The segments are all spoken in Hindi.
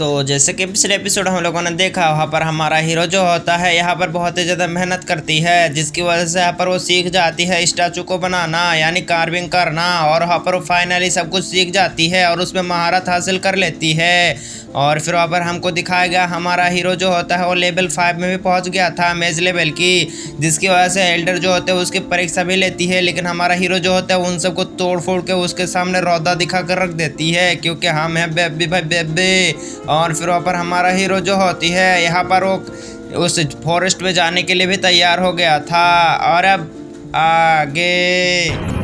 तो जैसे कि पिछले एपिसोड हम लोगों ने देखा, वहाँ पर हमारा हीरो जो होता है यहाँ पर बहुत ही ज़्यादा मेहनत करती है, जिसकी वजह से यहाँ पर वो सीख जाती है स्टैचू को बनाना यानी कार्विंग करना। और वहाँ पर वो फाइनली सब कुछ सीख जाती है और उसमें महारत हासिल कर लेती है। और फिर वहाँ पर हमको दिखाया गया हमारा हीरो जो होता है वो लेवल 5 में भी पहुँच गया था, मेज लेवल की, जिसकी वजह से एल्डर जो होते हैं उसकी परीक्षा भी लेती है। लेकिन हमारा हीरो जो होता है उन सबको तोड़ फोड़ के उसके सामने रौदा दिखा कर रख देती है, क्योंकि हम हैं बेबी भाई बेबी। और फिर वहाँ पर हमारा हीरो जो होती है यहाँ पर वो उस फॉरेस्ट में जाने के लिए भी तैयार हो गया था। और अब आगे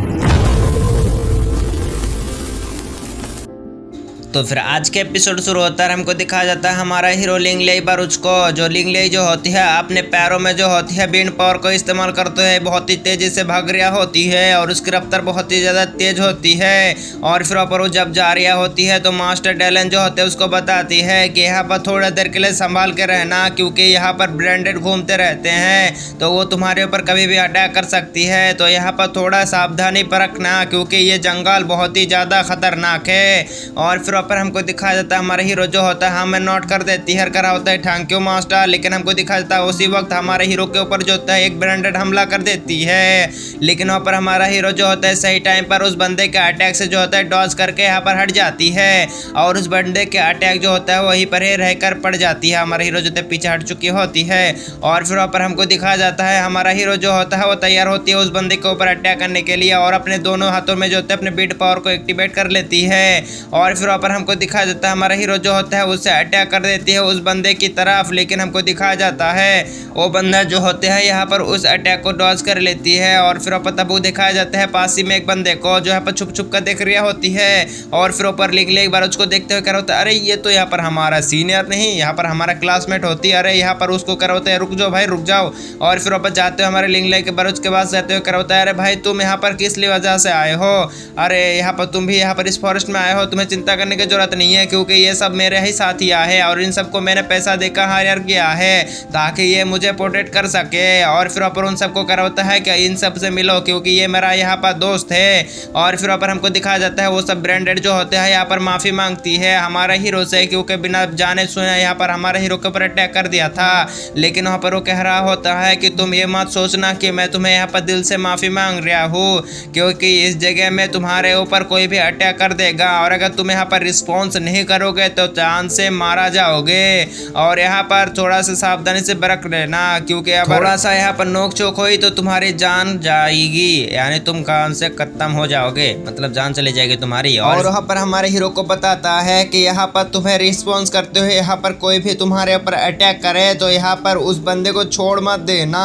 तो फिर आज के एपिसोड शुरू होता है, हमको दिखाया जाता है हमारा हीरो लिंगलेई बारुच को। जो लिंगलेई जो होती है अपने पैरों में जो होती है विंड पावर को इस्तेमाल करते हुए बहुत ही तेजी से भाग रहा होती है और उसकी रफ्तार बहुत ही ज़्यादा तेज होती है। और फिर वहाँ पर वो जब जा रही होती है तो मास्टर डैलन जो होते हैं उसको बताती है कि यहाँ पर थोड़ा देर के लिए संभाल के रहना, क्योंकि यहाँ पर ब्रांडेड घूमते रहते हैं तो वो तुम्हारे ऊपर कभी भी अटैक कर सकती है। तो यहाँ पर थोड़ा सावधानी बरतना, क्योंकि ये जंगल बहुत ही ज़्यादा खतरनाक है। और फिर पर हमको दिखाया जाता है हमारा हीरो जो होता है हमें नोट कर देती है, करा होता है थैंक यू मास्टर। लेकिन हमको दिखाया जाता है उसी वक्त हमारे हीरो के ऊपर जो होता है एक ब्रांडेड हमला कर देती है। लेकिन वहाँ पर हमारा हीरो जो होता है सही टाइम पर उस बंदे के अटैक से जो होता है डॉज करके यहाँ पर हट जाती है और उस बंदे के अटैक जो होता है वहीं पर ही रहकर पड़ जाती है। हमारा हीरो जो होता है पीछे हट चुकी होती है। और फिर वहाँ पर हमको दिखाया जाता है हमारा हीरो जो होता है वो तैयार होती है उस बंदे के ऊपर अटैक करने के लिए और अपने दोनों हाथों में जो होता है अपने बीट पावर को एक्टिवेट कर लेती है। और फिर वहाँ पर हमको दिखाया जाता है हमारा हीरो जो होता है उससे अटैक कर देती है उस बंदे की तरफ। लेकिन हमको दिखाया जाता है वो बंदा जो होते हैं यहाँ पर उस अटैक को डॉज कर लेती है। और फिर तब वो दिखाया जाता है पास ही में एक बंदे को जो यहाँ पर छुप छुप कर देख रही होती है। और फिर ऊपर लिंगले एक बार उसको देखते हुए कह होता है अरे ये तो यहाँ पर हमारा सीनियर नहीं, यहाँ पर हमारा क्लासमेट होती है। अरे यहाँ पर उसको कर होता है रुक जाओ भाई रुक जाओ। और फिर वापस जाते हुए हमारे लिंगले के बार उसके पास जाते हुए कर होता है अरे भाई तुम यहाँ पर किस लिए वजह से आए हो? अरे यहाँ पर तुम भी यहाँ पर इस फॉरेस्ट में आए हो, तुम्हें चिंता करने की जरूरत नहीं है, क्योंकि ये सब मेरे ही साथिया है और इन सबको मैंने पैसा देकर हायर किया है ताकि ये मुझे प्रोटेक्ट कर सके। और फिर ऊपर उन सबको कर होता है कि इन सब से मिलो, क्योंकि ये मेरा यहाँ पर दोस्त है। और फिर ऊपर हमको दिखाया जाता है वो सब ब्रांडेड जो होते हैं यहाँ पर माफ़ी मांगती है हमारा हीरो से, क्योंकि बिना जाने सुने यहाँ पर हमारे हीरो के ऊपर अटैक कर दिया था। लेकिन वहाँ पर वो कह रहा होता है कि तुम ये मत सोचना कि मैं तुम्हें यहाँ पर दिल से माफ़ी मांग रहा हूँ, क्योंकि इस जगह में तुम्हारे ऊपर कोई भी अटैक कर देगा और अगर तुम यहाँ पर रिस्पॉन्स नहीं करोगे तो जान से मारा जाओगे। और यहाँ पर थोड़ा सा सावधानी से बरत लेना, क्योंकि अब थोड़ा सा यहाँ पर नोक चोक हुई तो तुम्हारी जान जाएगी, यानी तुम कान से खत्म हो जाओगे, मतलब जान चली जाएगी तुम्हारी। और वहाँ पर हमारे हीरो को बताता है कि यहाँ पर तुम्हें रिस्पॉन्स करते हुए यहाँ पर कोई भी तुम्हारे ऊपर अटैक करे तो यहाँ पर उस बंदे को छोड़ मत देना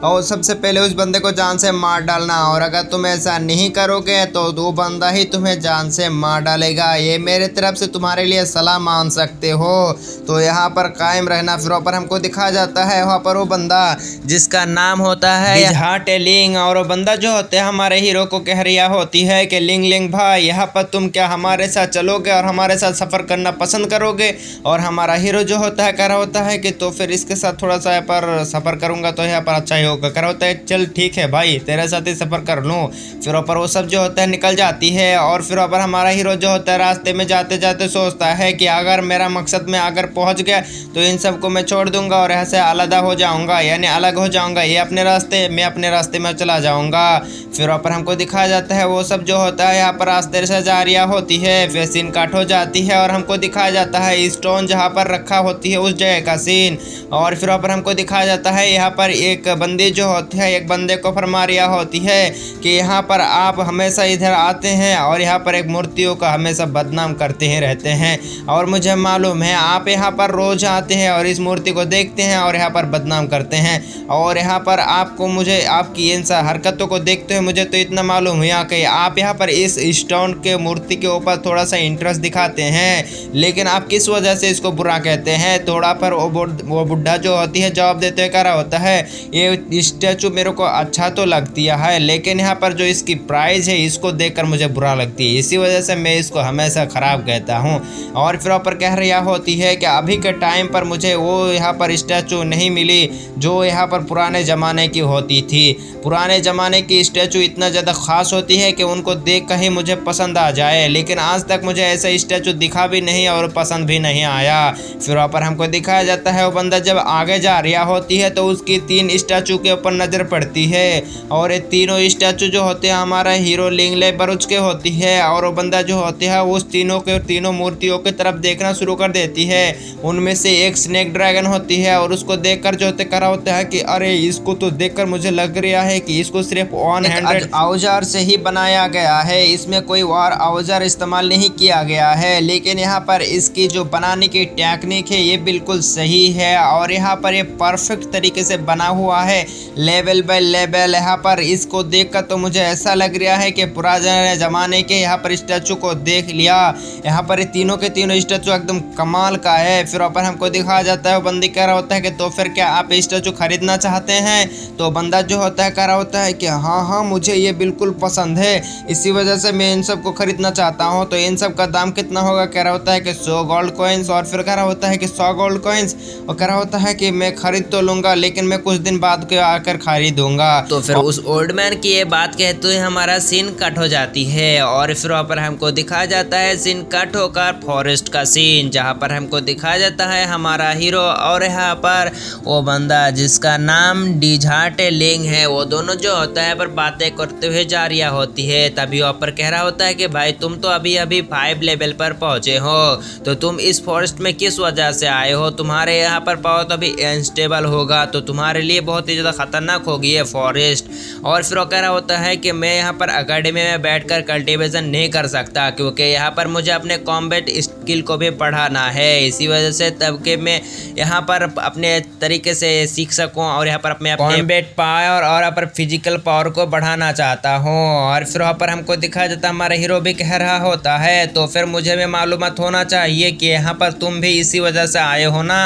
और सबसे पहले उस बंदे को जान से मार डालना। और अगर तुम ऐसा नहीं करोगे तो वो बंदा ही तुम्हें जान से मार डालेगा। ये मेरे तरफ से तुम्हारे लिए सलाह मान सकते हो, तो यहाँ पर कायम रहना। फिर वहाँ पर हमको दिखाया जाता है वहाँ पर वो बंदा जिसका नाम होता है लिंग, और वो बंदा जो होते हैं हमारे हीरो को कह रही होती है कि लिंग लिंग भाई यहाँ पर तुम क्या हमारे साथ चलोगे और हमारे साथ सफ़र करना पसंद करोगे? और हमारा हीरो जो होता है कह रहा होता है कि तो फिर इसके साथ थोड़ा सा यहाँ पर सफ़र करूँगा तो यहाँ पर अच्छा ही होगा। कह रहा होता है चल ठीक है भाई तेरे साथ ही सफ़र कर लूँ। फिर ऊपर वो सब जो होता है निकल जाती है। और फिर ऊपर हमारा हीरो जो होता है रास्ते में जाते जाते सोचता है कि अगर मेरा मकसद में अगर पहुँच गया तो इन सबको मैं छोड़ दूंगा और यहाँ से अलग हो जाऊँगा, यानी अलग हो जाऊँगा, ये अपने रास्ते मैं अपने रास्ते में चला जाऊँगा। फिर ऊपर हमको दिखाया जाता है वो सब जो होता है यहाँ पर रास्ते से जा रही होती है, फिर सीन काट हो जाती है और हमको दिखाया जाता है स्टोन जहाँ पर रखा होती है उस जगह का सीन। और फिर ऊपर हमको दिखाया जाता है यहाँ पर एक बंदी जो होती है एक बंदे को फरमा रही होती है कि यहाँ पर आप हमेशा इधर आते हैं और यहाँ पर एक मूर्तियों का हमेशा बदनाम करते ही रहते हैं और मुझे मालूम है आप यहाँ पर रोज आते हैं और इस मूर्ति को देखते हैं और यहाँ पर बदनाम करते हैं। और यहाँ पर आपको मुझे आपकी इन सब हरकतों को देखते हुए मुझे तो इतना मालूम हुआ कि आप यहाँ पर इस स्टोन के मूर्ति के ऊपर थोड़ा सा इंटरेस्ट दिखाते हैं, लेकिन आप किस वजह से इसको बुरा कहते हैं? थोड़ा पर वो बुढ़ा जो होती है जवाब देते हुए कह रहा होता है ये स्टैचू मेरे को अच्छा तो लगती है, लेकिन यहाँ पर जो इसकी प्राइस है इसको देखकर मुझे बुरा लगती है, इसी वजह से मैं इसको हमेशा खराब ख़राब कहता हूँ। और फिर वहाँ पर कह रही होती है कि अभी के टाइम पर मुझे वो यहाँ पर स्टैचू नहीं मिली जो यहाँ पर पुराने ज़माने की होती थी। पुराने ज़माने की स्टैचू इतना ज़्यादा ख़ास होती है कि उनको देख कर ही मुझे पसंद आ जाए, लेकिन आज तक मुझे ऐसा स्टैचू दिखा भी नहीं और पसंद भी नहीं आया। फिर वहाँ पर हमको दिखाया जाता है वो बंदा जब आगे जा रहा होती है तो उसकी 3 स्टैचू के ऊपर नज़र पड़ती है और ये तीनों स्टैचू जो होते हैं हमारा हीरो लिंगले बरुच के होती है। और वो बंदा जो होते हैं उस तीनों मूर्तियों की तरफ देखना शुरू कर देती है। उनमें से एक स्नेक ड्रैगन होती है और उसको देखकर जो होते करा होता है कि अरे इसको तो देखकर मुझे लग रहा है कि इसको सिर्फ 100 औजार से ही बनाया गया है, इसमें कोई और औजार इस्तेमाल नहीं किया गया है। लेकिन यहाँ पर इसकी जो बनाने की टेक्निक है ये बिल्कुल सही है और यहाँ पर ये परफेक्ट तरीके से बना हुआ है, लेवल बाय लेवल। यहाँ पर इसको देखकर तो मुझे ऐसा लग रहा है कि पुराने ज़माने के यहाँ पर स्टैचू को देख लिया। यहाँ पर तीनों के तीनों स्टैचू एकदम कमाल का है। फिर ऊपर हमको दिखाया जाता है बंदी कह रहा होता है कि तो फिर क्या आप स्टैचू खरीदना चाहते हैं? तो बंदा जो होता है कह रहा होता है कि हाँ मुझे ये बिल्कुल पसंद है, इसी वजह से मैं इन सब को खरीदना चाहता हूँ। तो इन सब का दाम कितना होगा? कह रहा होता है कि 100 गोल्ड कॉइन्स। और फिर कह रहा होता है कि 100 गोल्ड कॉइन्स। और कह रहा होता है कि मैं खरीद तो लूँगा लेकिन मैं कुछ दिन बाद के आकर खरीदूंगा। तो फिर उस ओल्ड मैन की ये बात कहते हुए हमारा सीन कट हो जाती है और फिर वहाँ पर हमको दिखाया जाता है सीन कट होकर फॉरेस्ट का सीन, जहाँ पर हमको दिखाया जाता है हमारा हीरो और यहाँ पर वो बंदा जिसका नाम डिजार्टे लिंग है, वो दोनों जो होता है पर बातें करते हुए जा रही होती है। तभी वहाँ पर कह रहा होता है कि भाई तुम तो अभी 5 लेवल पर पहुँचे हो, तो तुम इस फॉरेस्ट में किस वजह से आए हो? तुम्हारे यहाँ पर पाओ तो अभी अनस्टेबल होगा, तो तुम्हारे लिए बहुत ही ज़्यादा खतरनाक होगी ये फॉरेस्ट। और फिर वो कह रहा होता है कि मैं यहाँ पर अकेडमी में बैठकर कल्टीवेशन नहीं कर सकता क्योंकि यहाँ पर मुझे अपने कॉम्बैट स्किल को भी बढ़ाना है, इसी वजह से तब के मैं यहाँ पर अपने तरीके से सीख सकूँ और यहाँ पर अपने कॉम्बैट पावर और यहाँ पर फिजिकल पावर को बढ़ाना चाहता हूँ। और फिर वहाँ पर हमको दिखाया जाता है हमारा हीरो भी कह रहा होता है तो फिर मुझे भी मालूमात होना चाहिए कि यहाँ पर तुम भी इसी वजह से आए हो ना।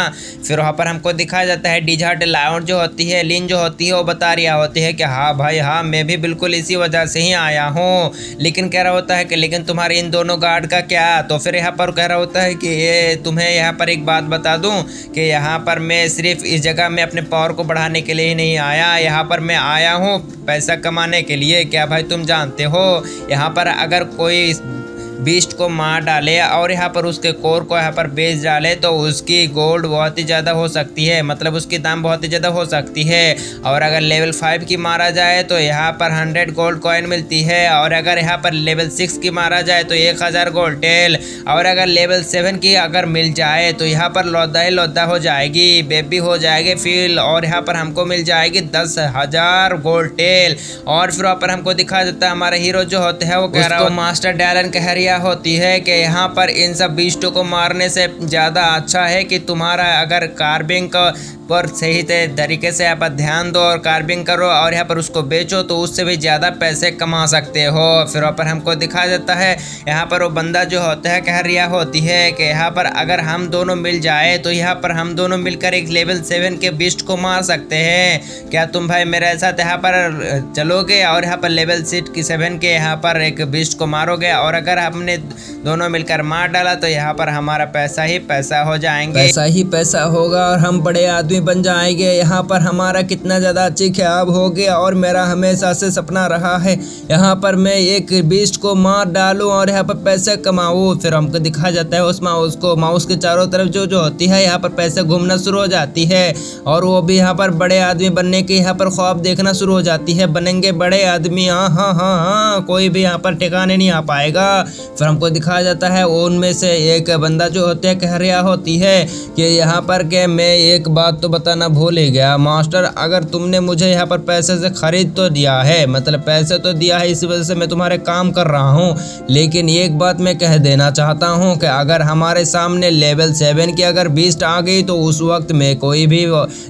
फिर वहाँ पर हमको दिखाया जाता है डिजार्ट लायन जो होती है, लिन जो होती है वो बता रही होती है कि हाँ भाई हाँ मैं भी बिल्कुल इसी वजह से ही आया हूँ। लेकिन कह रहा होता है कि लेकिन तुम्हारे इन दोनों गार्ड का क्या? तो फिर यहाँ पर कह रहा होता है कि ये तुम्हें यहाँ पर एक बात बता दूँ कि यहाँ पर मैं सिर्फ इस जगह में अपने पावर को बढ़ाने के लिए ही नहीं आया, यहाँ पर मैं आया हूँ पैसा कमाने के लिए। क्या भाई तुम जानते हो यहाँ पर अगर कोई बीस्ट को मार डाले और यहाँ पर उसके कोर को यहाँ पर बेच डाले तो उसकी गोल्ड बहुत ही ज़्यादा हो सकती है, मतलब उसकी दाम बहुत ही ज़्यादा हो सकती है। और अगर लेवल 5 की मारा जाए तो यहाँ पर 100 गोल्ड कॉइन मिलती है और अगर यहाँ पर लेवल 6 की मारा जाए तो 1000 गोल्ड टेल और अगर लेवल 7 की अगर मिल जाए तो यहाँ पर लौदा ही लौदा हो जाएगी, बेबी हो जाएगी फील और यहाँ पर हमको मिल जाएगी 10,000 गोल्ड टेल। और फिर वहाँ पर हमको दिखा देता है हमारा हीरो जो होते हैं वो कह रहा है मास्टर डैलन कह रही होती है कि यहाँ पर इन सब बीस्टों को मारने से ज़्यादा अच्छा है कि तुम्हारा अगर कार्बिंग का पर सही तरीके से यहाँ पर ध्यान दो और कार्बिंग करो और यहाँ पर उसको बेचो तो उससे भी ज़्यादा पैसे कमा सकते हो। फिर वहाँ पर हमको दिखा देता है यहाँ पर वो बंदा जो होता है कह रहा होती है कि यहाँ पर अगर हम दोनों मिल जाए तो यहाँ पर हम दोनों मिलकर एक लेवल 7 के बीस्ट को मार सकते हैं। क्या तुम भाई मेरे साथ यहाँ पर चलोगे और यहाँ पर लेवल 7 के यहाँ पर एक बीस्ट को मारोगे और अगर हमने दोनों मिलकर मार डाला तो यहाँ पर हमारा पैसा ही पैसा हो जाएंगे, पैसा ही पैसा होगा और हम बड़े आदमी बन जाएंगे। यहाँ पर हमारा कितना ज़्यादा अच्छी ख्याल हो गया और मेरा हमेशा से सपना रहा है यहाँ पर मैं एक बीस्ट को मार डालूं और यहाँ पर पैसे कमाऊं। फिर हमको दिखा जाता है उस माउस के चारों तरफ जो होती है यहाँ पर पैसे घूमना शुरू हो जाती है और वो भी यहाँ पर बड़े आदमी बनने के यहाँ पर ख्वाब देखना शुरू हो जाती है, बनेंगे बड़े आदमी। हाँ हाँ हाँ हाँ कोई भी यहाँ पर ठिकाने नहीं आ पाएगा। फिर हमको दिखाया जाता है उनमें से एक बंदा जो होते हैं कह रहा होती है कि यहाँ पर के मैं एक बात तो बताना भूल ही गया मास्टर, अगर तुमने मुझे यहाँ पर पैसे से खरीद तो दिया है, मतलब पैसे तो दिया है इसी वजह से मैं तुम्हारे काम कर रहा हूँ, लेकिन एक बात मैं कह देना चाहता हूँ कि अगर हमारे सामने लेवल 7 की अगर बीस्ट आ गई तो उस वक्त मैं कोई भी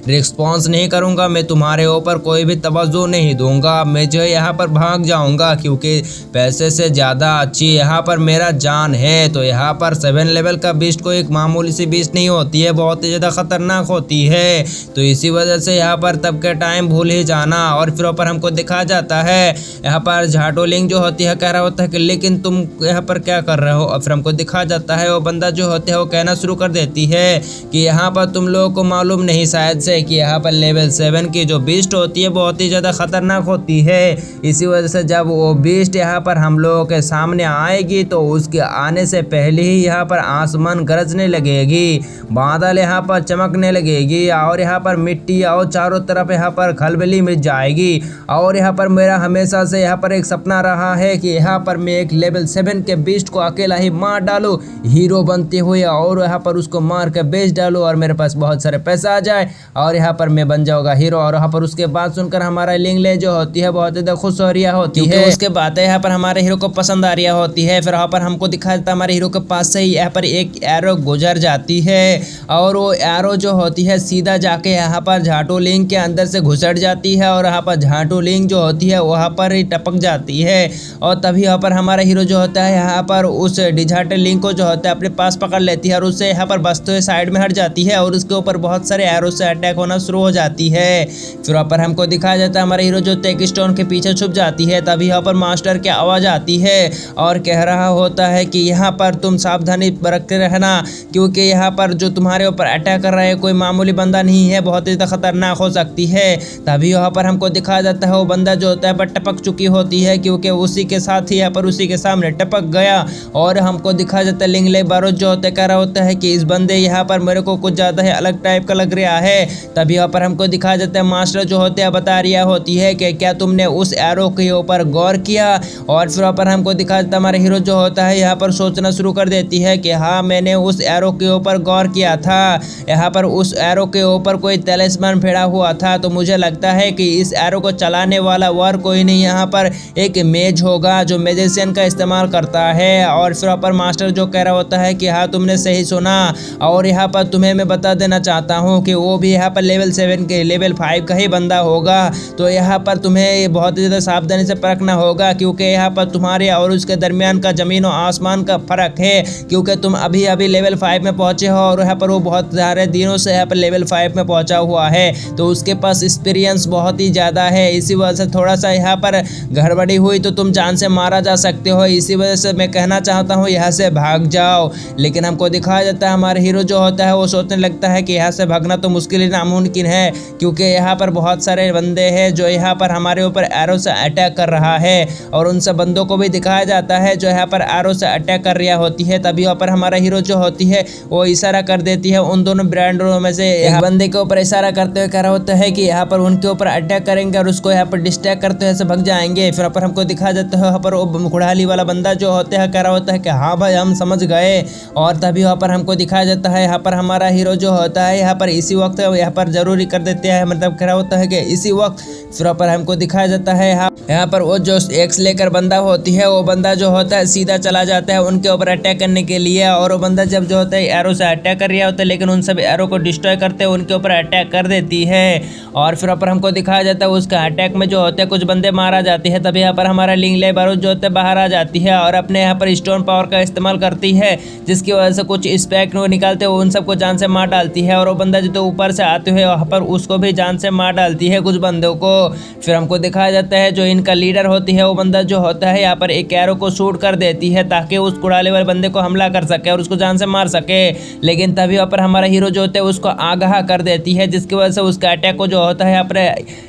रिस्पॉन्स नहीं करूँगा, मैं तुम्हारे ऊपर कोई भी तवज्जो नहीं दूंगा, मैं जो यहाँ पर भाग जाऊँगा क्योंकि पैसे से ज़्यादा अच्छी यहाँ पर मेरा जान है। तो यहाँ पर 7 लेवल का बीस्ट कोई एक मामूली सी बीस्ट नहीं होती है, बहुत ही ज़्यादा खतरनाक होती है। तो इसी वजह से यहाँ पर तब के टाइम भूल ही जाना। और फिर ऊपर हमको दिखा जाता है यहाँ पर झाटोलिंग जो होती है कह रहा होता है कि लेकिन तुम यहाँ पर क्या कर रहे हो। और फिर हमको दिखा जाता है वो बंदा जो होते है वो कहना शुरू कर देती है कि यहाँ पर तुम लोगों को मालूम नहीं शायद से कि यहाँ पर लेवल 7 की जो बीस्ट होती है बहुत ही ज़्यादा खतरनाक होती है। इसी वजह से जब वो बीस्ट यहाँ पर हम लोगों के सामने आएगी तो उसके आने से पहले ही यहाँ पर आसमान गरजने लगेगी, बादल यहाँ पर चमकने लगेगी और यहाँ पर मिट्टी और चारों तरफ यहाँ पर खलबली मिट जाएगी। और यहाँ पर मेरा हमेशा से यहाँ पर एक सपना रहा है कि यहाँ पर मैं एक लेवल 7 के बीस्ट को अकेला ही मार डालूं हीरो बनते हुए, और यहाँ पर उसको मार के बेच डालूं और मेरे पास बहुत सारे पैसा आ जाए और यहाँ पर मैं बन जाऊंगा हीरो। और यहाँ पर उसके बाद सुनकर हमारा लिंगले जो होती है बहुत ज़्यादा खुश हो रही होती है। उसके बाद यहाँ पर हमारे हीरो को पसंद आ रही होती है। फिर यहाँ पर हमको दिखा देता है हमारे हीरो के पास से ही यहाँ पर एक एरो गुजर जाती है और वो एरो जो होती है सीधा जाके यहाँ पर झाटोलिंग के अंदर से घुसट जाती है और यहाँ पर झाटोलिंग जो होती है वहाँ पर ही टपक जाती है। और तभी यहाँ पर हमारा हीरो जो होता है यहाँ पर उस झाटोलिंग को जो होता है अपने पास पकड़ लेती है और उससे यहाँ पर बसते हुए साइड में हट जाती है और उसके ऊपर बहुत सारे एरो से अटैक होना शुरू हो जाती है। फिर यहाँ पर हमको दिखाया जाता है हमारा हीरो जो टेक स्टोन के पीछे छुप जाती है। तभी यहाँ पर मास्टर की आवाज़ आती है और कह रहा होता है कि यहाँ पर तुम सावधानी बरतते रहना क्योंकि यहाँ पर जो तुम्हारे ऊपर अटैक कर रहा है कोई मामूली बंदा नहीं है, बहुत ही खतरनाक हो सकती है। तभी यहाँ पर हमको दिखाया जाता है वो बंदा जो होता है पर टपक चुकी होती है क्योंकि उसी के साथ ही यहाँ पर उसी के सामने टपक गया। और हमको दिखाया जाता है लिंगले बारूद जो होता है कह रहा होता है कि इस बंदे यहाँ पर मेरे को कुछ ज़्यादा ही अलग टाइप का लग रहा है। तभी यहाँ पर हमको दिखाया जाता है मास्टर जो होते हैं बता रही होती है कि क्या तुमने उस एरो के ऊपर गौर किया। और फिर यहाँ पर हमको दिखाया जाता है हमारा हीरो जो होता है यहाँ पर सोचना शुरू कर देती है कि हाँ मैंने उस एरो के ऊपर गौर किया था, यहाँ पर उस एरो के ऊपर कोई तलिस्मान फेड़ा हुआ था। तो मुझे लगता है कि इस एरो को चलाने वाला और कोई नहीं यहाँ पर एक मेज होगा जो मैजिशियन का इस्तेमाल करता है। और फिर यहाँ पर मास्टर जो कह रहा होता है कि हाँ तुमने सही सुना और यहाँ पर तुम्हें मैं बता देना चाहता हूँ कि वो भी यहाँ पर लेवल 7 के लेवल 5 का ही बंदा होगा। तो यहाँ पर तुम्हें बहुत ज़्यादा सावधानी से परखना होगा क्योंकि यहाँ पर तुम्हारे और उसके दरमियान का ज़मीन और आसमान का फ़र्क है क्योंकि तुम अभी अभी लेवल 5 में पहुँचे हो और यहाँ पर वो बहुत सारे दिनों से यहाँ पर लेवल 5 में पहुँचा हुआ है। तो उसके पास एक्सपीरियंस बहुत ही ज़्यादा है, इसी वजह से थोड़ा सा यहाँ पर गड़बड़ी हुई तो तुम जान से मारा जा सकते हो। इसी वजह से मैं कहना चाहता हूँ यहाँ से भाग जाओ। लेकिन हमको दिखाया जाता है हमारे हीरो जो होता है वो सोचने लगता है कि यहाँ से भागना तो मुश्किल ही नामुमकिन है क्योंकि यहाँ पर बहुत सारे बंदे हैं जो यहाँ पर हमारे ऊपर एरो से अटैक कर रहा है। और उन सब बंदों को भी दिखाया जाता है जो यहाँ पर एरो से अटैक कर रही होती है। तभी यहाँ पर हमारा हीरो जो होती है वो इशारा कर देती है उन दोनों ब्रांडों में से एक बंदे के ऊपर इशारा करते हुए कह रहा होता है कि यहाँ पर उनके ऊपर अटैक करेंगे और उसको यहाँ पर डिस्ट्रैक्ट करते हुए भाग जाएंगे। फिर यहाँ पर हमको दिखाया जाता है यहाँ पर वो खुड़हाली वाला बंदा जो होता है कह रहा होता है कि हाँ भाई हम समझ गए। और तभी यहाँ पर हमको दिखाया जाता है यहाँ पर हमारा हीरो जो होता है यहाँ पर इसी वक्त यहाँ पर जरूरी कर देते हैं, मतलब कह रहा होता है कि इसी वक्त। फिर यहाँ पर हमको दिखाया जाता है यहाँ पर वो जो एक्स लेकर बंदा होती है वो बंदा जो होता है सीधा चला जाता है उनके ऊपर अटैक करने के लिए। और वो बंदा जब जो होता है एरो से अटैक कर रहा होता है लेकिन उन सब एरो को डिस्ट्रॉय करते हुए उनके ऊपर अटैक कर देती है। और फिर यहाँ पर हमको दिखाया जाता है उसका अटैक में जो होते हैं कुछ बंदे मारा जाते हैं। तभी यहाँ पर हमारा लिंगले बारूद जो होता है बाहर आ जाती है और अपने यहाँ पर स्टोन पावर का इस्तेमाल करती है जिसकी वजह से कुछ स्पेक निकालते हुए उन सबको जान से मार डालती है। और वो बंदा जो तो ऊपर से आते हुए वहाँ पर उसको भी जान से मार डालती है कुछ बंदों को। फिर हमको दिखाया जाता है जो इनका लीडर होती है वो बंदा जो होता है यहाँ पर एक एरो को शूट कर देती है ताकि उस कुड़ाले वाले बंदे को हमला कर सके और उसको जान से मार सके। लेकिन तभी यहाँ पर हमारा हीरो जो होता है उसको आगाह कर देती है जिसकी वजह से उसका अटैक को जो होता है यहाँ पर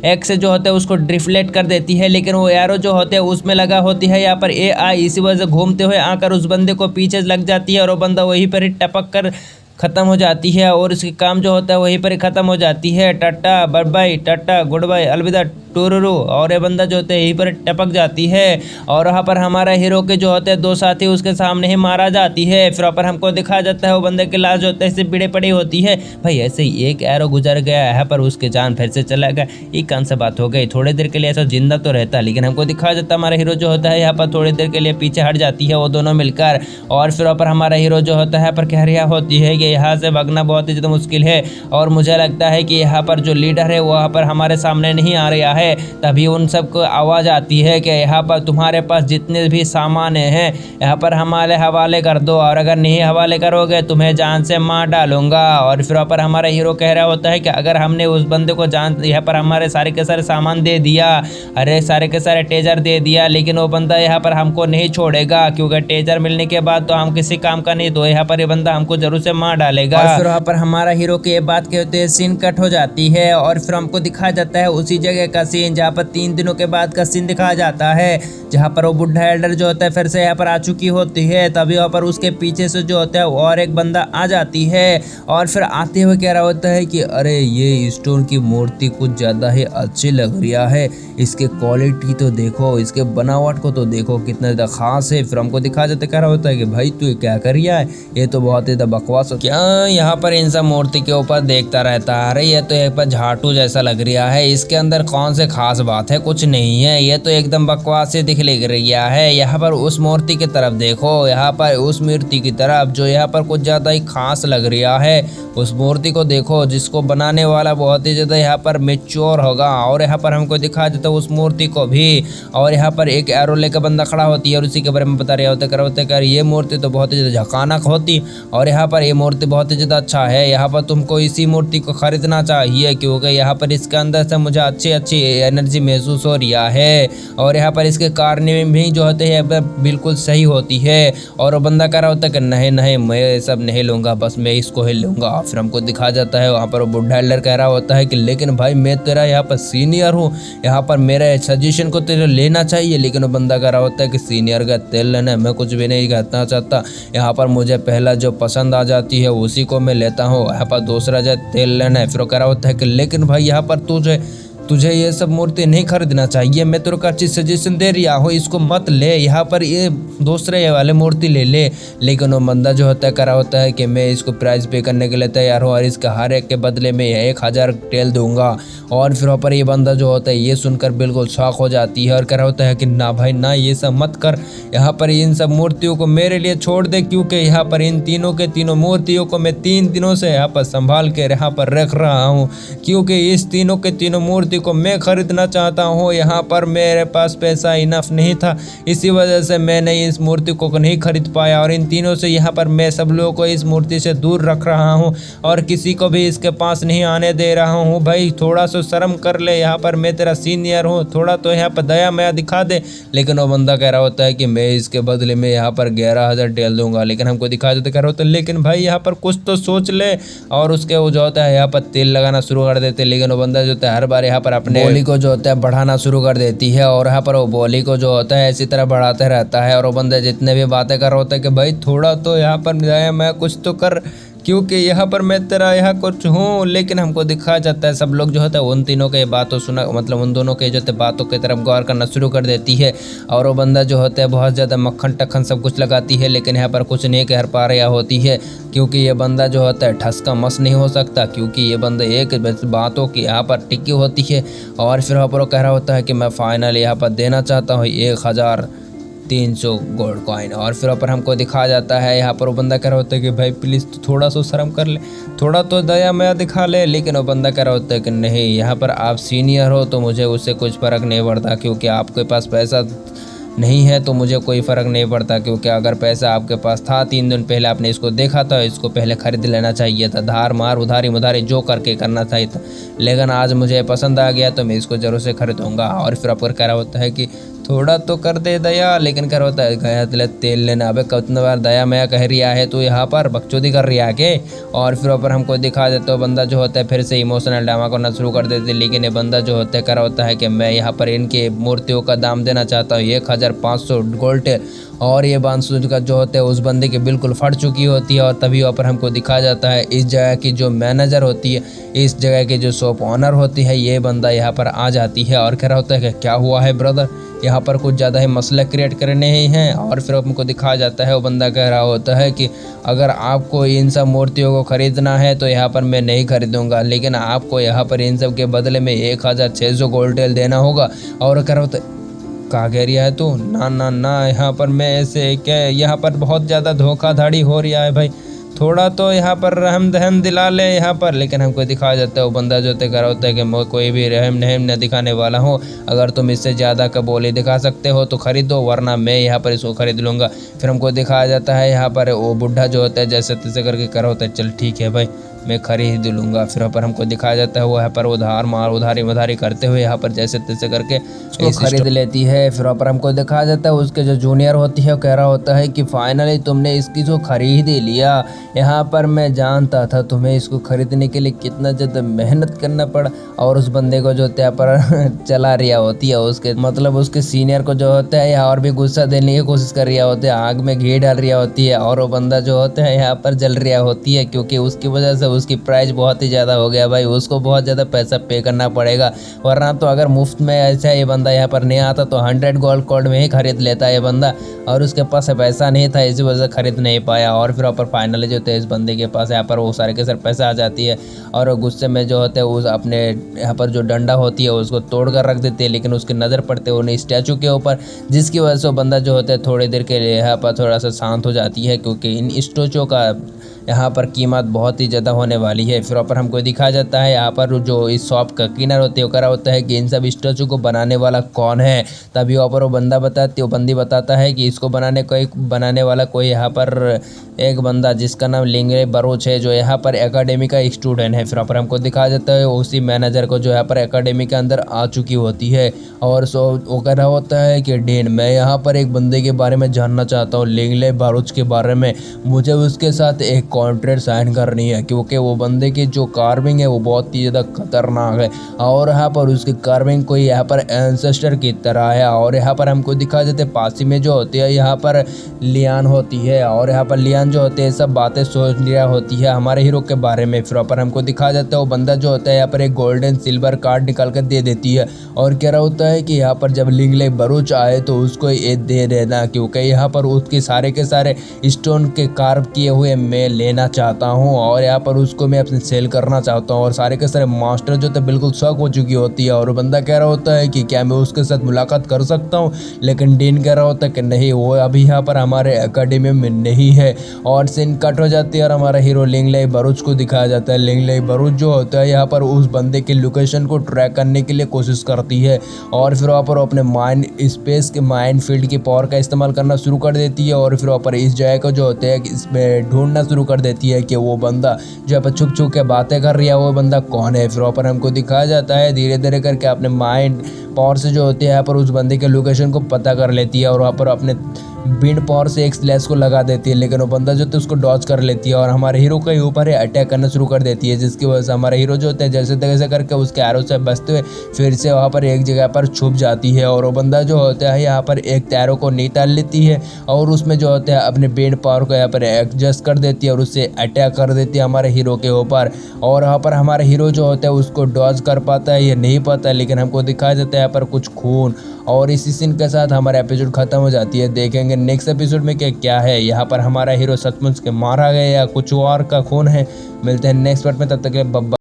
एक से जो होता है उसको डिफ्लेक्ट कर देती है। लेकिन वो एरो जो होते हैं उसमें लगा होती है यहाँ पर AI, इसी वजह से घूमते हुए आकर उस बंदे को पीछे लग जाती है और वो बंदा वहीं पर ही टपक कर ख़त्म हो जाती है और उसके काम जो होता है वहीं पर ही ख़त्म हो जाती है। Tata bye bye, tata goodbye, अलविदा टूरू। और ये बंदा जो होता है यहीं पर टपक जाती है और वहाँ पर हमारा हीरो के जो होते हैं दो साथी उसके सामने ही मारा जाती है। फिर वहाँ पर हमको दिखाया जाता है वो बंदे की लाश जो होता है इससे पीड़े पड़ी होती है। भाई ऐसे ही एक एरो गुजर गया है पर उसके जान फिर से चला गया, ये कौन सा बात हो गई। थोड़ी देर के लिए ऐसा जिंदा तो रहता है लेकिन हमको दिखाया जाता है हमारा हीरो जो होता है यहाँ पर थोड़ी देर के लिए पीछे हट जाती है वो दोनों मिलकर। और फिर वहाँ पर हमारा हीरो जो होता है पर कह रहा होती है कि यहाँ से भागना बहुत ही ज़्यादा मुश्किल है और मुझे लगता है कि यहाँ पर जो लीडर है वो वहाँ पर हमारे सामने नहीं आ रहा है। है। तभी उन सबको आवाज़ आती है कि यहाँ पर तुम्हारे पास जितने भी सामान हैं यहाँ पर हमारे हवाले कर दो, और अगर नहीं हवाले करोगे तुम्हें जान से मार डालूंगा। और फिर वहाँ पर हमारा हीरो कह रहा होता है कि अगर हमने उस बंदे को जान यहाँ पर हमारे सारे के सारे सामान दे दिया, अरे सारे के सारे टेजर दे दिया, लेकिन वो बंदा यहाँ पर हमको नहीं छोड़ेगा, क्योंकि टेजर मिलने के बाद तो हम किसी काम का नहीं, तो यहाँ पर ये बंदा हमको जरूर से मार डालेगा। और फिर वहाँ पर हमारा हीरो की ये बात कहते हैं सीन कट हो जाती है, और फिर हमको दिखाया जाता है उसी जगह का सीन जहाँ पर 3 दिनों के बाद का सीन दिखाया जाता है, जहाँ पर वो बुढ़ा एल्डर जो होता है फिर से यहाँ पर आ चुकी होती है। तभी वहाँ पर उसके पीछे से जो होता है और एक बंदा आ जाती है, और फिर आते हुए कह रहा होता है कि अरे ये स्टोन की मूर्ति कुछ ज़्यादा ही अच्छी लग रही है, इसके क्वालिटी तो देखो, इसके बनावट को तो देखो कितना ज़्यादा खास है। फिर हमको दिखा जाते कह रहा होता है कि भाई तू क्या कर रहा है, ये तो बहुत ज़्यादा बकवास हो क्या। यहाँ पर इन सब मूर्ति के ऊपर देखता रहता है, अरे ये तो एक बार झाटू जैसा लग रहा है, इसके अंदर कौन से खास बात है, कुछ नहीं है, ये तो एकदम बकवास से दिख लग रहा है। यहाँ पर उस मूर्ति की तरफ देखो, यहाँ पर उस मूर्ति की तरफ जो यहाँ पर कुछ ज़्यादा ही खास लग रहा है, उस मूर्ति को देखो जिसको बनाने वाला बहुत ही ज़्यादा यहाँ पर मैच्योर होगा। और यहाँ पर हमको दिखा देता है उस मूर्ति को भी, और यहाँ पर एक एरो लेकर बंदा खड़ा होती है और उसी के बारे में बता रहा होता है ये मूर्ति तो बहुत ही ज़्यादा झकानक होती, और यहाँ पर ये मूर्ति बहुत ही ज़्यादा अच्छा है, यहाँ पर तुमको इसी मूर्ति को खरीदना चाहिए, क्योंकि यहाँ पर इसके अंदर से मुझे अच्छी अच्छी एनर्जी महसूस हो रहा है, और यहाँ पर इसके कारने में भी जो होते हैं बिल्कुल सही होती है। और वो बंदा कह रहा होता है कि नहीं नहीं मैं सब नहीं लूँगा, बस मैं इसको ही लूँगा। फिर हमको दिखा जाता है वहाँ पर वो बुढ़ा एल्डर कह रहा होता है कि लेकिन भाई मैं तेरा यहाँ पर सीनियर हूँ, यहाँ पर मेरे सजेशन को तेरे लेना चाहिए। लेकिन वो बंदा कह रहा होता है कि सीनियर का तेल लेना मैं कुछ भी नहीं कहना चाहता, यहाँ पर मुझे पहला जो पसंद आ जाती है उसी को मैं लेता हूँ, यहाँ पर दूसरा जो तेल लेना है। फिर वो कह रहा होता है कि लेकिन भाई यहाँ पर तुझे ये सब मूर्ति नहीं खरीदना चाहिए, मैं तेरे को अच्छी सजेशन दे रहा हूँ, इसको मत ले, यहाँ पर ये दूसरे ये वाले मूर्ति ले ले। लेकिन वो बंदा जो होता है कह रहा होता है कि मैं इसको प्राइस पे करने के लिए तैयार हूँ, और इसका हर एक के बदले में 1000 टेल दूंगा। और फिर वहाँ पर ये बंदा जो होता है ये सुनकर बिल्कुल शॉक हो जाती है और कह रहा होता है कि ना भाई ना, ये सब मत कर, यहाँ पर इन सब मूर्तियों को मेरे लिए छोड़ दे, क्योंकि यहाँ पर इन तीनों के तीनों मूर्तियों को मैं 3 दिनों से यहाँ पर संभाल के यहाँ पर रख रहा हूँ, क्योंकि इस तीनों के तीनों मूर्ति को मैं खरीदना चाहता हूँ। यहाँ पर मेरे पास पैसा इनफ नहीं था, इसी वजह से मैंने इस मूर्ति को नहीं खरीद पाया, और इन तीनों से यहाँ पर मैं सब लोगों को इस मूर्ति से दूर रख रहा हूँ और किसी को भी इसके पास नहीं आने दे रहा हूँ। भाई थोड़ा सा शर्म कर ले, यहाँ पर मैं तेरा सीनियर हूँ, थोड़ा तो यहाँ पर दया माया दिखा दे। लेकिन वो बंदा कह रहा होता है कि मैं इसके बदले में यहाँ पर 11000 टेल दूंगा। लेकिन हमको दिखा देते कह रहा होता है लेकिन भाई यहाँ पर कुछ तो सोच ले। और उसके वो जो होता है यहाँ पर तेल लगाना शुरू कर देते, लेकिन वो बंदा जो होता है हर बार यहाँ पर अपने बोली को जो होता है बढ़ाना शुरू कर देती है, और यहाँ पर वो बोली को जो होता है इसी तरह बढ़ाते रहता है। और वो बंदा जितने भी बातें कर रहा होता है कि भाई थोड़ा तो यहाँ पर दया मैं कुछ तो कर, क्योंकि यहाँ पर मैं तेरा यहाँ कुछ हूँ। लेकिन हमको दिखाया जाता है सब लोग जो होता है उन तीनों के बातों सुना, मतलब उन दोनों के जो होते बातों की तरफ गौर करना शुरू कर देती है। और वो बंदा जो होता है बहुत ज़्यादा मक्खन टक्खन सब कुछ लगाती है, लेकिन यहाँ पर कुछ नहीं कह पा रहा होती है, क्योंकि ये बंदा जो होता है ठस का मस नहीं हो सकता, क्योंकि ये बंदा एक बातों की यहाँ पर टिकी होती है। और फिर वहाँ पर वो कह रहा होता है कि मैं फाइनल यहाँ पर देना चाहता हूँ 1300 गोल्ड कॉइन। और फिर ऊपर हमको दिखाया जाता है यहाँ पर वो बंदा कह रहा होता है कि भाई प्लीज़ तो थोड़ा सा शर्म कर ले, थोड़ा तो दया माया दिखा ले। लेकिन वो बंदा कह रहा होता है कि नहीं, यहाँ पर आप सीनियर हो तो मुझे उससे कुछ फ़र्क नहीं पड़ता, क्योंकि आपके पास पैसा नहीं है तो मुझे कोई फ़र्क नहीं पड़ता, क्योंकि अगर पैसा आपके पास था 3 दिन पहले आपने इसको देखा था, इसको पहले ख़रीद लेना चाहिए था, धार मार उधारी मुधारी जो करके करना चाहिए था। लेकिन आज मुझे पसंद आ गया तो मैं इसको ज़रूर से खरीदूँगा। और फिर आपको कह रहा होता है कि थोड़ा तो कर दे दया। लेकिन कह रहा होता है गया तेल लेना, अबे कितने बार दया मैं कह रहा है तो यहाँ पर बकचोदी कर रहा है के। और फिर ऊपर हमको दिखा देते तो बंदा जो होता है फिर से इमोशनल ड्रामा करना शुरू कर देते। लेकिन ये बंदा जो होता है कह रहा होता है कि मैं यहाँ पर इनके मूर्तियों का दाम देना चाहता हूँ 1500 गोल्ड। और ये बांसुरी का जो होता है उस बंदे की बिल्कुल फट चुकी होती है। और तभी वहाँ पर हमको दिखा जाता है इस जगह की जो मैनेजर होती है, इस जगह की जो शॉप ऑनर होती है, ये बंदा यहाँ पर आ जाती है और कह रहा होता है कि क्या हुआ है ब्रदर, यहाँ पर कुछ ज़्यादा ही मसले क्रिएट करने ही हैं। और फिर हमको दिखाया जाता है वो बंदा कह रहा होता है कि अगर आपको इन सब मूर्तियों को ख़रीदना है तो यहाँ पर मैं नहीं खरीदूँगा, लेकिन आपको यहाँ पर इन सब के बदले में 1600 गोल्ड टेल देना होगा। और कह रहा होता है कहा कह रहा है तू, ना ना ना, यहाँ पर मैं ऐसे क्या, यहाँ पर बहुत ज़्यादा धोखाधड़ी हो रहा है भाई, थोड़ा तो यहाँ पर रहम दहम दिला ले यहाँ पर, लेकिन हमको दिखाया जाता है वो बंदा जो होता है होता है कि मैं कोई भी रहम नहम न दिखाने वाला हूँ, अगर तुम इससे ज़्यादा का बोली दिखा सकते हो तो खरीदो, वरना मैं यहाँ पर इसको खरीद लूँगा। फिर हमको दिखाया जाता है यहाँ पर वो बुढ़ा जो होता है जैसे तैसे करके करा होता है, चल ठीक है भाई मैं खरीद लूँगा। फिर यहाँ पर हमको दिखाया जाता है वो यहाँ पर उधारी करते हुए यहाँ पर जैसे तैसे करके इसको खरीद लेती है। फिर यहाँ पर हमको दिखाया जाता है उसके जो जूनियर होती है वो कह रहा होता है कि फाइनली तुमने इसकी जो खरीद ही लिया, यहाँ पर मैं जानता था तुम्हें इसको खरीदने के लिए कितना ज़्यादा मेहनत करना पड़ा। और उस बंदे को जो यहाँ पर चला रिया होती है उसके मतलब उसके सीनियर को जो होता है यहाँ और भी गुस्सा देने की कोशिश कर रहा होता है, आग में घी डाल रहा होती है और वो बंदा जो होता है यहाँ पर जल रहा होती है, क्योंकि उसकी वजह से उसकी प्राइस बहुत ही ज़्यादा हो गया भाई, उसको बहुत ज़्यादा पैसा पे करना पड़ेगा। वरना तो अगर मुफ्त में ऐसा ये बंदा यहाँ पर नहीं आता तो 100 गोल्ड कॉइन में ही खरीद लेता ये बंदा, और उसके पास पैसा नहीं था इसी वजह से खरीद नहीं पाया। और फिर यहाँ पर फाइनली जो थे इस बंदे के पास यहाँ पर वो सारे के सारे पैसा आ जाती है और गुस्से में जो होते हैं उस अपने यहाँ पर जो डंडा होती है उसको तोड़ कर रख देते हैं, लेकिन उसकी नज़र पड़ते हैं उन्हें स्टैचू के ऊपर, जिसकी वजह से वो बंदा जो होता है थोड़ी देर के लिए यहाँ पर थोड़ा सा शांत हो जाती है, क्योंकि इन स्टैचू का यहाँ पर कीमत बहुत ही ज़्यादा होने वाली है। फिर पर हमको दिखाया जाता है यहाँ पर जो इस शॉप का क्लीनर होते हैं वो करा होता है कि इन सब स्टैचू को बनाने वाला कौन है। तभी वहाँ पर वो बंदी बताता है कि इसको बनाने वाला कोई यहाँ पर एक बंदा जिसका नाम लिंगले बरोच है, जो यहाँ पर एकेडमी का स्टूडेंट है। फिर यहाँ पर हमको दिखाया जाता है उसी मैनेजर को जो यहाँ पर एकेडमी के अंदर आ चुकी होती है, और वो कह रहा होता है कि डीन मैं यहाँ पर एक बंदे के बारे में जानना चाहता हूँ, लिंगले बरोच के बारे में, मुझे उसके साथ एक कॉन्ट्रैक्ट साइन करनी है, क्योंकि वो बंदे की जो कार्विंग है वो बहुत ही ज़्यादा खतरनाक है और यहाँ पर उसकी कार्विंग कोई यहाँ पर एंसेस्टर की तरह है। और यहाँ पर हमको दिखाया जाता है पास ही में जो होती है यहाँ पर लियान होती है, और यहाँ पर लियान जो होते हैं सब बातें सोच लिया होती है हमारे हीरो के बारे में। फिर पर हमको दिखाया जाता है वो बंदा जो होता है यहाँ पर एक गोल्डन सिल्वर कार्ड निकाल कर दे देती है और कह रहा होता है कि यहाँ पर जब लिंगले बरोच आए तो उसको ये दे देना, क्योंकि यहाँ पर उसके सारे के सारे स्टोन के कार्व किए हुए मैं लेना चाहता हूँ और यहाँ पर उसको मैं अपने सेल करना चाहता हूँ। और सारे के सारे मास्टर जो थे बिल्कुल शौक हो चुकी होती है और बंदा कह रहा होता है कि क्या मैं उसके साथ मुलाकात कर सकता हूँ, लेकिन डीन कह रहा होता है कि नहीं, वो अभी यहाँ पर हमारे एकेडमी में नहीं है। और सीन कट हो जाती है और हमारा हीरो लिंगले बरोच को दिखाया जाता है। लिंगले बरोच जो होता है यहाँ पर उस बंदे के लोकेशन को ट्रैक करने के लिए कोशिश करती है और फिर वहाँ पर अपने माइंड स्पेस के माइंड फील्ड की पावर का इस्तेमाल करना शुरू कर देती है और फिर वहाँ पर इस जगह को जो होते हैं इसमें ढूंढना शुरू कर देती है कि वो बंदा जो यहाँ पर छुप छुप के बातें कर रही है वो बंदा कौन है। फिर वहाँ पर हमको दिखाया जाता है धीरे धीरे करके अपने माइंड पावर से जो होती है यहाँ पर उस बंदे के लोकेशन को पता कर लेती है और वहाँ पर अपने बींड पावर से एक स्लैश को लगा देती है, लेकिन वो बंदा जो होता है उसको डॉज कर लेती है और हमारे हीरो के ऊपर अटैक करना शुरू कर देती है, जिसकी वजह से हमारा हीरो जो होता है जैसे तैसे करके उसके एरो से बचते हुए फिर से वहाँ पर एक जगह पर छुप जाती है। और वो बंदा जो होता है यहाँ पर एक एरो को निकाल लेती है और उसमें जो होता है अपने बींड पावर को यहाँ पर एडजस्ट कर देती है और उससे अटैक कर देती है हमारे हीरो के ऊपर। और यहाँ पर हमारा हीरो जो होता है उसको डॉज कर पाता है ये नहीं पता, लेकिन हमको दिखाया जाता है यहाँ पर कुछ खून। और इसी सीन के साथ हमारा एपिसोड खत्म हो जाती है। देखेंगे नेक्स्ट एपिसोड में क्या है, यहाँ पर हमारा हीरो सचमुच के मारा गया या कुछ और का खून है। मिलते हैं नेक्स्ट पार्ट में, तब तक के लिए